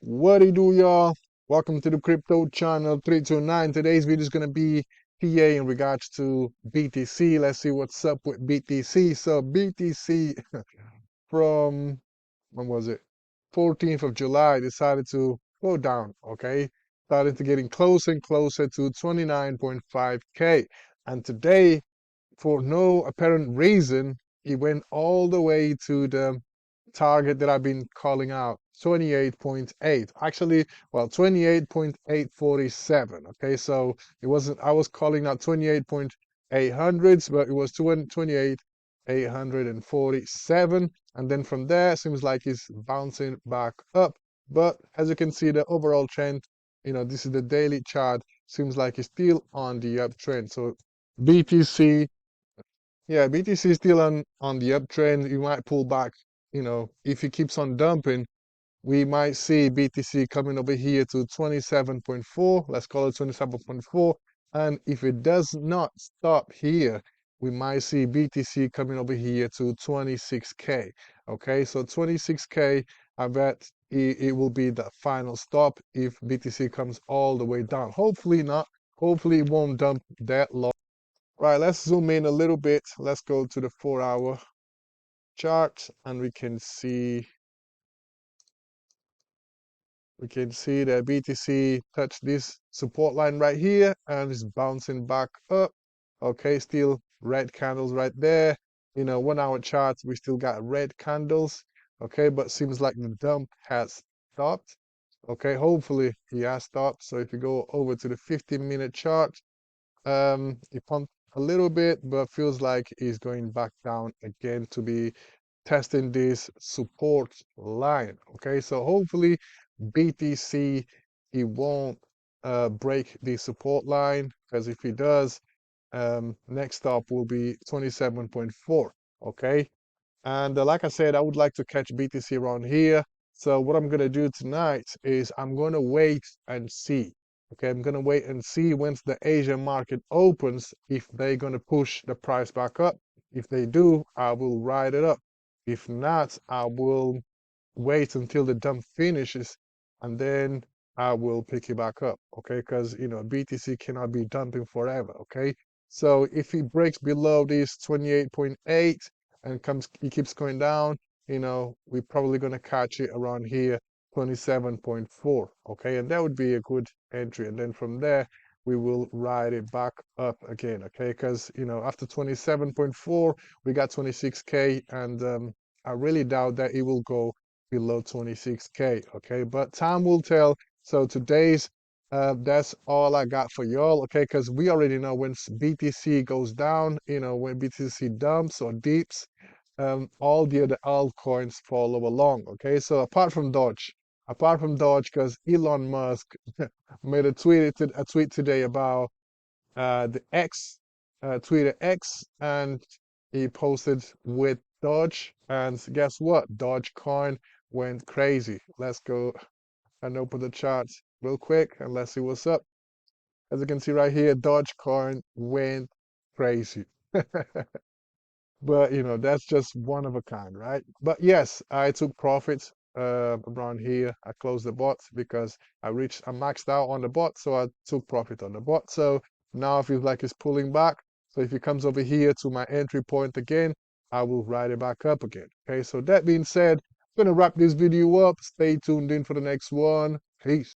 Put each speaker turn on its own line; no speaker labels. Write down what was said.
What it do, y'all? Welcome to the crypto channel 329. Today's video is going to be PA in regards to BTC. Let's see what's up with BTC. So BTC from, when was it? 14th of July decided to go down, okay? Started to getting closer and closer to 29.5K. And today, for no apparent reason, it went all the way to the target that I've been calling out, 28.8. Actually, well, 28.847. Okay, so it wasn't, I was calling out 28.800s, but it was 28.847. And then from there, seems like it's bouncing back up. But as you can see, the overall trend, this is the daily chart, seems like it's still on the uptrend. So BTC, yeah, BTC is still on the uptrend. You might pull back, if it keeps on dumping, we might see BTC coming over here to 27.4. Let's call it 27.4. And if it does not stop here, we might see BTC coming over here to 26K. Okay, so 26K, I bet it will be the final stop if BTC comes all the way down. Hopefully not. Hopefully it won't dump that low. Right, let's zoom in a little bit. Let's go to the 4-hour chart and we can see that BTC touched this support line right here and is bouncing back up. Okay, still red candles right there. 1-hour charts, we still got red candles. Okay, but seems like the dump has stopped. Okay, hopefully he has stopped. So if you go over to the 15-minute chart, it pumped a little bit, but feels like it's going back down again to be testing this support line. Okay, so hopefully BTC, it won't break the support line, because if it does, next stop will be 27.4. Okay, and like I said, I would like to catch BTC around here. So what I'm going to do tonight is I'm going to wait and see. Okay, I'm going to wait and see once the Asian market opens, if they're going to push the price back up. If they do, I will ride it up. If not, I will wait until the dump finishes and then I will pick it back up. Okay, because BTC cannot be dumping forever. Okay, so if it breaks below this 28.8 and it keeps going down, we're probably going to catch it around here, 27.4. Okay, and that would be a good entry, and then from there we will ride it back up again. Okay, because after 27.4 we got 26K, and I really doubt that it will go below 26K. Okay, but time will tell. So today's that's all I got for y'all. Okay, because we already know when BTC goes down, when BTC dumps or dips, all the other altcoins follow along. Okay, so apart from Doge, because Elon Musk made a tweet today about the Twitter X, and he posted with Doge, and guess what? Dogecoin went crazy. Let's go and open the charts real quick and let's see what's up. As you can see right here, Dogecoin went crazy. But that's just one of a kind, right? But yes, I took profits around here. I closed the bot because I maxed out on the bot, so I took profit on the bot. So now it feels like it's pulling back. So if it comes over here to my entry point again, I will ride it back up again. Okay, so that being said, I'm gonna wrap this video up. Stay tuned in for the next one. Peace.